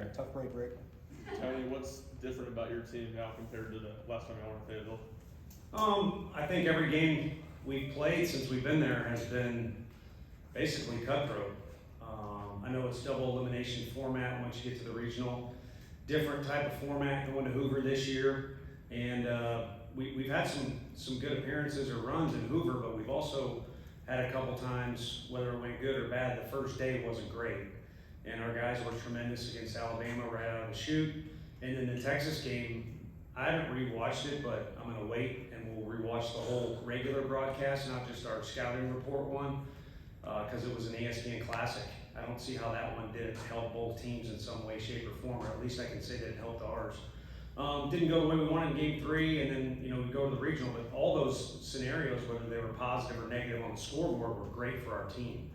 right, tough break, Rick. Tony, what's different about your team now compared to the last time y'all were in Fayetteville? I think every game we've played since we've been there has been basically cutthroat. I know it's double elimination format once you get to the regional. Different type of format going to Hoover this year. And we've had some good appearances or runs in Hoover, but we've also had a couple times, whether it went good or bad, the first day wasn't great. And our guys were tremendous against Alabama right out of the chute. And then the Texas game, I haven't rewatched it, but I'm gonna wait and we'll rewatch the whole regular broadcast, not just our scouting report one, because it was an ESPN Classic. I don't see how that one didn't help both teams in some way, shape, or form, or at least I can say that it helped ours. Didn't go the way we wanted in game 3, and then we go to the regional, but all those scenarios, whether they were positive or negative on the scoreboard, were great for our team.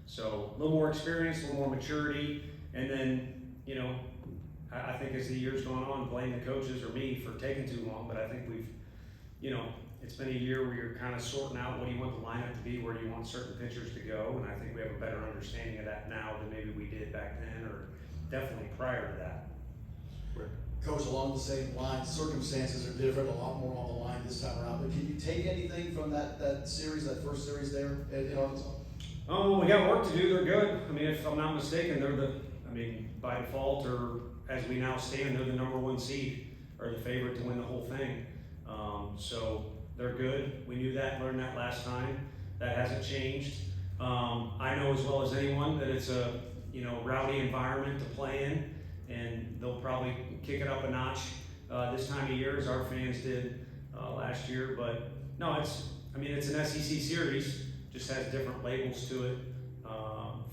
So a little more experience, a little more maturity, and then, I think as the year's gone on, blame the coaches or me for taking too long, but I think we've, it's been a year where you're kind of sorting out what do you want the lineup to be, where do you want certain pitchers to go, and I think we have a better understanding of that now than maybe we did back then, or definitely prior to that. Coach, along the same lines, circumstances are different, a lot more on the line this time around, but can you take anything from that series, that first series there in Arkansas? We got work to do. They're good. I mean, if I'm not mistaken, by default, or as we now stand, they're the number 1 seed, or the favorite to win the whole thing. So they're good. We knew that, learned that last time. That hasn't changed. I know as well as anyone that it's a rowdy environment to play in, and they'll probably kick it up a notch this time of year, as our fans did last year. But no, it's an SEC series. Just has different labels to it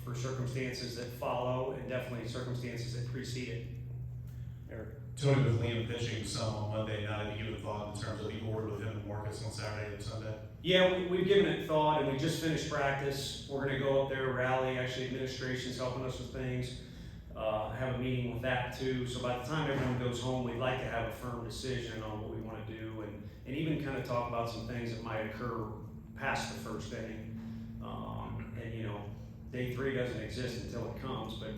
for circumstances that follow, and definitely circumstances that precede it. Eric. Tony, with Liam pitching some on Monday night, have you given thought in terms of the order with him and Marcus on Saturday and Sunday? Yeah, we've given it thought, and we just finished practice. We're going to go up there, rally. Actually, administration's helping us with things. Have a meeting with that too. So by the time everyone goes home, we'd like to have a firm decision on what we want to do, and even kind of talk about some things that might occur past the first inning. Day 3 doesn't exist until it comes, but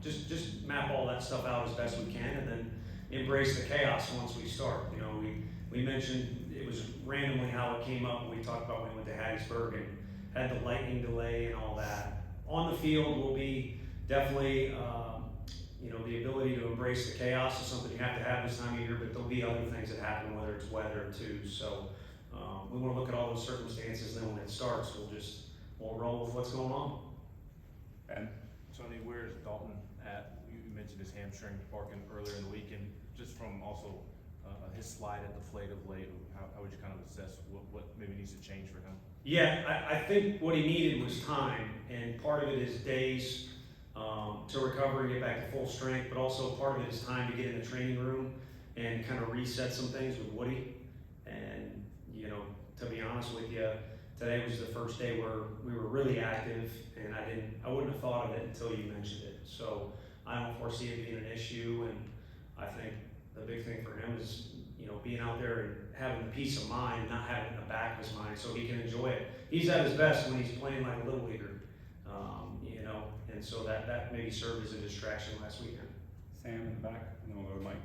just map all that stuff out as best we can, and then embrace the chaos once we start. We mentioned it was randomly how it came up when we talked about when we went to Hattiesburg and had the lightning delay and all that. On the field will be definitely the ability to embrace the chaos is something you have to have this time of year, but there'll be other things that happen, whether it's weather too. So we want to look at all those circumstances, and then when it starts, we'll roll with what's going on. Ben. Tony, where is Dalton at? You mentioned his hamstring barking earlier in the week, and just from also his slide at the plate of late, how would you kind of assess what maybe needs to change for him? Yeah, I think what he needed was time, and part of it is days to recover and get back to full strength, but also part of it is time to get in the training room and kind of reset some things with Woody. And to be honest with you, today was the first day where we were really active, and I wouldn't have thought of it until you mentioned it. So I don't foresee it being an issue, and I think the big thing for him is being out there and having the peace of mind, not having it in the back of his mind, so he can enjoy it. He's at his best when he's playing like a little leaguer, and so that maybe served as a distraction last weekend. Sam in the back, and then we'll go to Mike.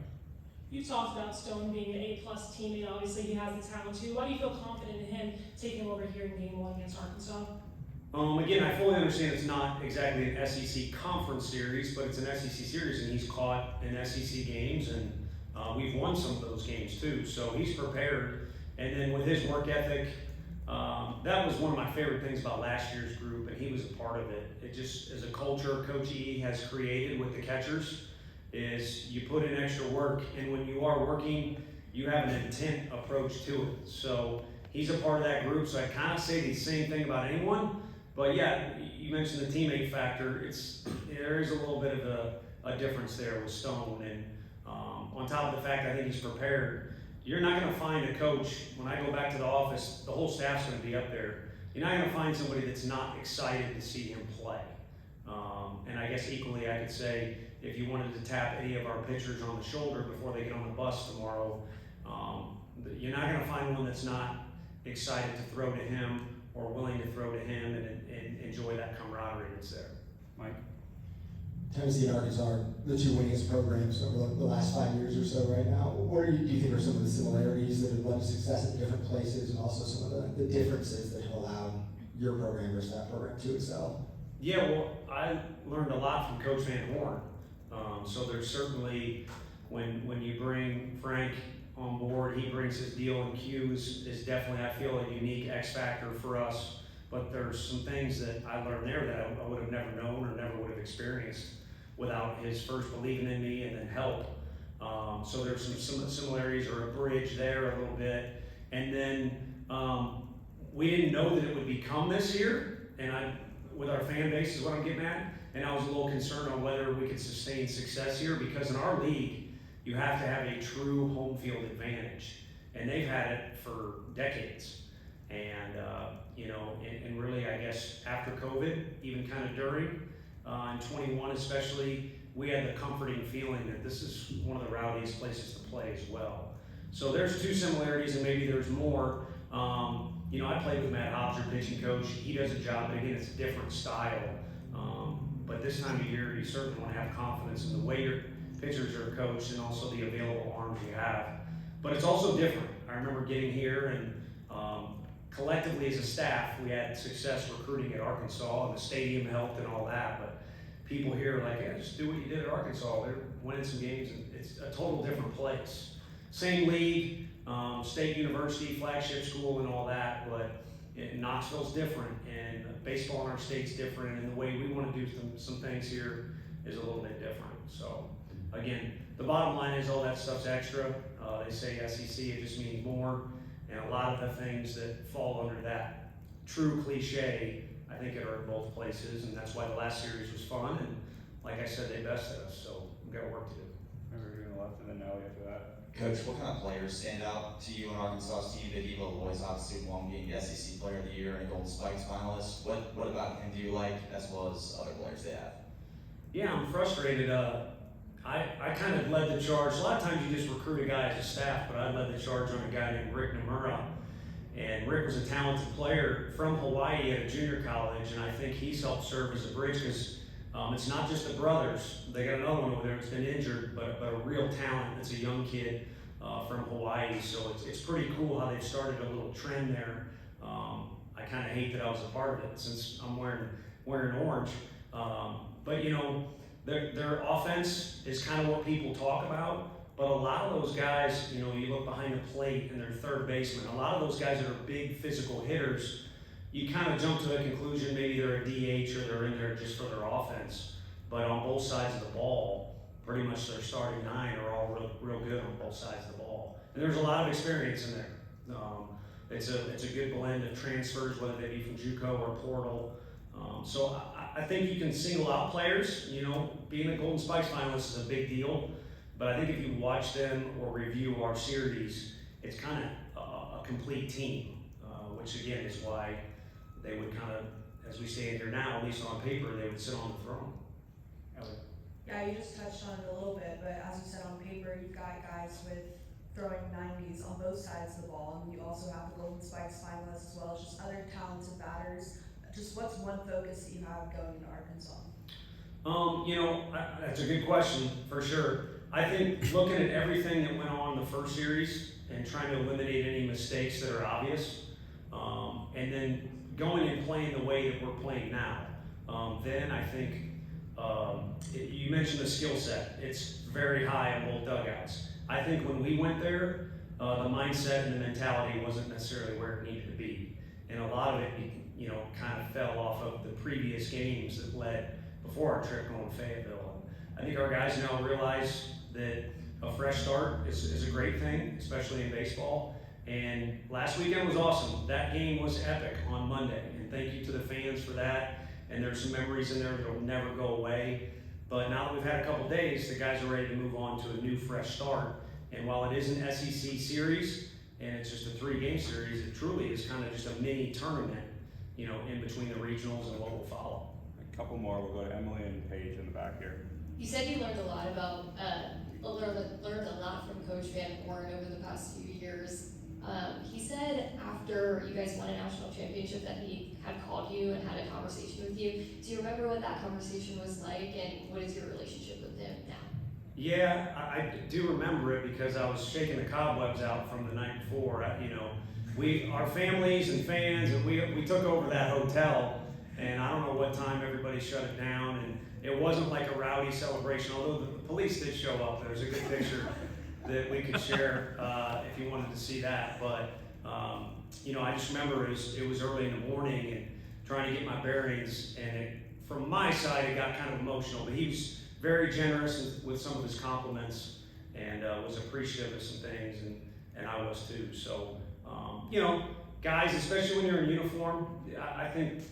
You talked about Stone being an A-plus teammate. Obviously, he has the talent too. Why do you feel confident in him taking over here in Game 1 against Arkansas? Again, I fully understand it's not exactly an SEC conference series, but it's an SEC series, and he's caught in SEC games, and we've won some of those games too. So he's prepared, and then with his work ethic, that was one of my favorite things about last year's group, and he was a part of it. It just, as a culture Coach E has created with the catchers, is you put in extra work, and when you are working, you have an intent approach to it. So he's a part of that group, so I kind of say the same thing about anyone, but yeah, you mentioned the teammate factor. There is a little bit of a difference there with Stone, and on top of the fact I think he's prepared. You're not going to find a coach, when I go back to the office, the whole staff's going to be up there. You're not going to find somebody that's not excited to see him play. And I guess equally I could say, if you wanted to tap any of our pitchers on the shoulder before they get on the bus tomorrow, you're not going to find one that's not excited to throw to him or willing to throw to him and enjoy that camaraderie that's there. Mike. Tennessee and Arkansas are the two winningest programs over the last 5 years or so right now. What do you think are some of the similarities that have led to success at different places, and also some of the differences that have allowed your program versus that program to excel? Yeah, well, I learned a lot from Coach Van Horn. So there's certainly, when you bring Frank on board, he brings his deal and Q's is definitely, I feel, a unique X factor for us. But there's some things that I learned there that I would have never known or never would have experienced without his first believing in me and then help. So there's some similarities or a bridge there a little bit. And then we didn't know that it would become this year, and with our fan base is what I'm getting at. And I was a little concerned on whether we could sustain success here, because in our league, you have to have a true home field advantage. And they've had it for decades. And, and really, I guess, after COVID, even kind of during, in 21 especially, we had the comforting feeling that this is one of the rowdiest places to play as well. So there's two similarities, and maybe there's more. I played with Matt Hobbs, your pitching coach. He does a job, but again, it's a different style. But this time of year, you certainly want to have confidence in the way your pitchers are coached and also the available arms you have. But it's also different. I remember getting here, and collectively as a staff, we had success recruiting at Arkansas, and the stadium helped and all that. But people here are like, yeah, just do what you did at Arkansas. They're winning some games, and it's a total different place. Same league, state university, flagship school, and all that, but Knoxville's different, and baseball in our state's different, and the way we want to do some things here is a little bit different. So, again, the bottom line is all that stuff's extra. They say SEC, it just means more, and a lot of the things that fall under that true cliche, I think it are in both places, and that's why the last series was fun, and like I said, they bested us, so we've got work to do. Maybe we're gonna left and then Nelly after that. Coach, what kind of players stand out to you on Arkansas's team? Big Evo Boys obviously won being the SEC Player of the Year and a Golden Spikes finalist. What about him do you like, as well as other players they have? Yeah, I'm frustrated. I kind of led the charge. A lot of times you just recruit a guy as a staff, but I led the charge on a guy named Rick Nomura. And Rick was a talented player from Hawaii at a junior college, and I think he's helped serve as a bridge, because it's not just the brothers. They got another one over there that's been injured, but a real talent. It's a young kid from Hawaii, so it's pretty cool how they've started a little trend there. I kind of hate that I was a part of it, since I'm wearing orange. But their offense is kind of what people talk about. But a lot of those guys, you look behind the plate and they're third baseman. A lot of those guys that are big physical hitters, you kind of jump to the conclusion maybe they're a DH or they're in there just for their offense. But on both sides of the ball, pretty much their starting nine are all real good on both sides of the ball. And there's a lot of experience in there. It's a good blend of transfers, whether they be from JUCO or portal. So I think you can single out players. Being a Golden Spikes finalist is a big deal. But I think if you watch them or review our series, it's kind of a complete team, which again is why they would kind of, as we stand here now, at least on paper, they would sit on the throne. Yeah, you just touched on it a little bit, but as you said, on paper, you've got guys with throwing 90s on both sides of the ball, and you also have the Golden Spikes finalists as well as just other talented batters. Just what's one focus that you have going into Arkansas? That's a good question, for sure. I think looking at everything that went on in the first series and trying to eliminate any mistakes that are obvious, and then going and playing the way that we're playing now, then I think you mentioned the skill set. It's very high on both dugouts. I think when we went there, the mindset and the mentality wasn't necessarily where it needed to be. And a lot of it, kind of fell off of the previous games that led before our trip going to Fayetteville. And I think our guys now realize that a fresh start is a great thing, especially in baseball. And last weekend was awesome. That game was epic on Monday. And thank you to the fans for that. And there's some memories in there that will never go away. But now that we've had a couple days, the guys are ready to move on to a new fresh start. And while it is an SEC series, and it's just a 3-game series, it truly is kind of just a mini tournament, in between the regionals and what will follow. A couple more, we'll go to Emily and Paige in the back here. You said you learned a lot about, learned a lot from Coach Van Horn over the past few years. He said after you guys won a national championship that he had called you and had a conversation with you. Do you remember what that conversation was like, and what is your relationship with him now? Yeah, I do remember it because I was shaking the cobwebs out from the night before. Our families and fans, and we took over that hotel, and I don't know what time everybody shut it down, and it wasn't like a rowdy celebration, although the police did show up. There's a good picture that we could share if you wanted to see that. But I just remember it was early in the morning and trying to get my bearings, and from my side it got kind of emotional. But he was very generous with some of his compliments and was appreciative of some things, and I was too. So guys, especially when you're in uniform, I think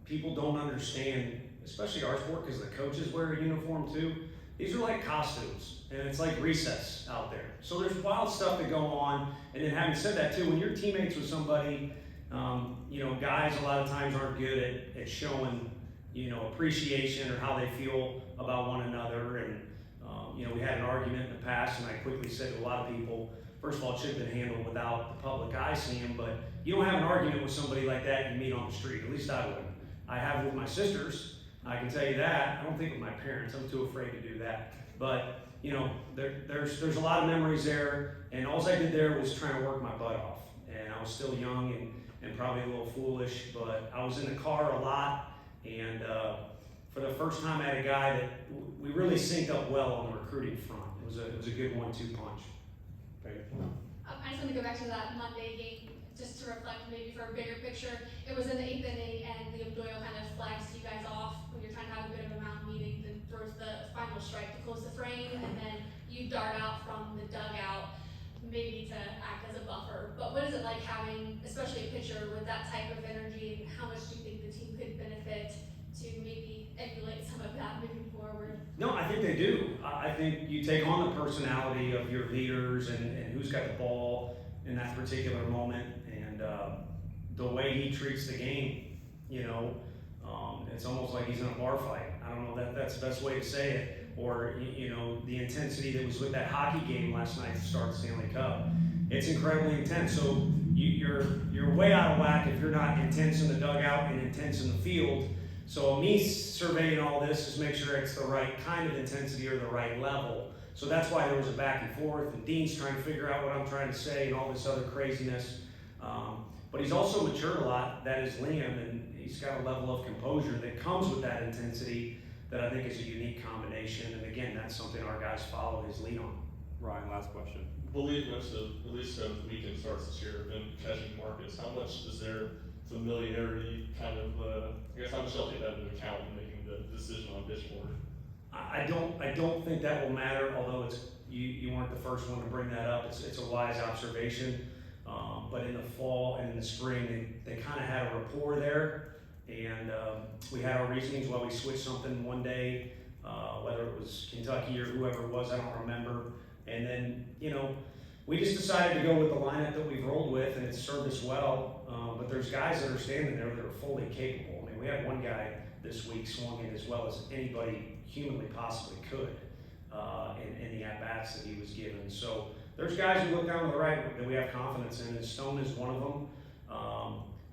people don't understand, especially our sport, because the coaches wear a uniform too. These are like costumes, and it's like recess out there. So there's wild stuff that go on. And then having said that too, when you're teammates with somebody, guys a lot of times aren't good at showing, appreciation or how they feel about one another. And, we had an argument in the past, and I quickly said to a lot of people, first of all, it should have been handled without the public eye seeing, but you don't have an argument with somebody like that you meet on the street. At least I wouldn't. I have with my sisters, I can tell you that. I don't think with my parents. I'm too afraid to do that. But, there's a lot of memories there, and all I did there was trying to work my butt off. And I was still young and probably a little foolish, but I was in the car a lot, and for the first time I had a guy that we really synced up well on the recruiting front. It was a good 1-2 punch. I just want to go back to that Monday game, just to reflect maybe for a bigger picture. It was in the 8th inning, and Liam Doyle kind of flags you guys off when you're trying to have a bit of a mound meeting, then throws the final strike to close the frame, and then you dart out from the dugout, maybe to act as a buffer. But what is it like having, especially a pitcher with that type of energy, and how much do you think the team could benefit to maybe emulate some of that moving forward? No, I think they do. I think you take on the personality of your leaders and who's got the ball in that particular moment, and the way he treats the game, it's almost like he's in a bar fight. I don't know that's the best way to say it. Or, the intensity that was with that hockey game last night to start the Stanley Cup. It's incredibly intense. So you're way out of whack if you're not intense in the dugout and intense in the field. So me surveying all this is make sure it's the right kind of intensity or the right level. So that's why there was a back and forth, and Dean's trying to figure out what I'm trying to say and all this other craziness. But he's also matured a lot, that is Liam, and he's got a level of composure that comes with that intensity that I think is a unique combination. And again, that's something our guys follow his lead on. Ryan, last question. Believe most of, at least the weekend starts this year, have been catching Marcus. How much does their familiarity kind of, I guess how much they'll take that into account in making the decision on pitch order? I don't think that will matter, although you weren't the first one to bring that up. It's a wise observation. But in the fall and in the spring, they kind of had a rapport there. And we had our reasonings why we switched something one day, whether it was Kentucky or whoever it was, I don't remember. And then, we just decided to go with the lineup that we've rolled with, and it's served us well. But there's guys that are standing there that are fully capable. I mean, we had one guy this week swung in as well as anybody humanly possibly could in the at-bats that he was given. So there's guys who look down to the right that we have confidence in, and Stone is one of them.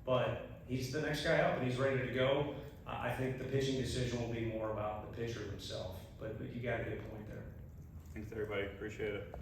But he's the next guy up, and he's ready to go. I think the pitching decision will be more about the pitcher himself. But you got a good point there. Thanks, everybody. Appreciate it.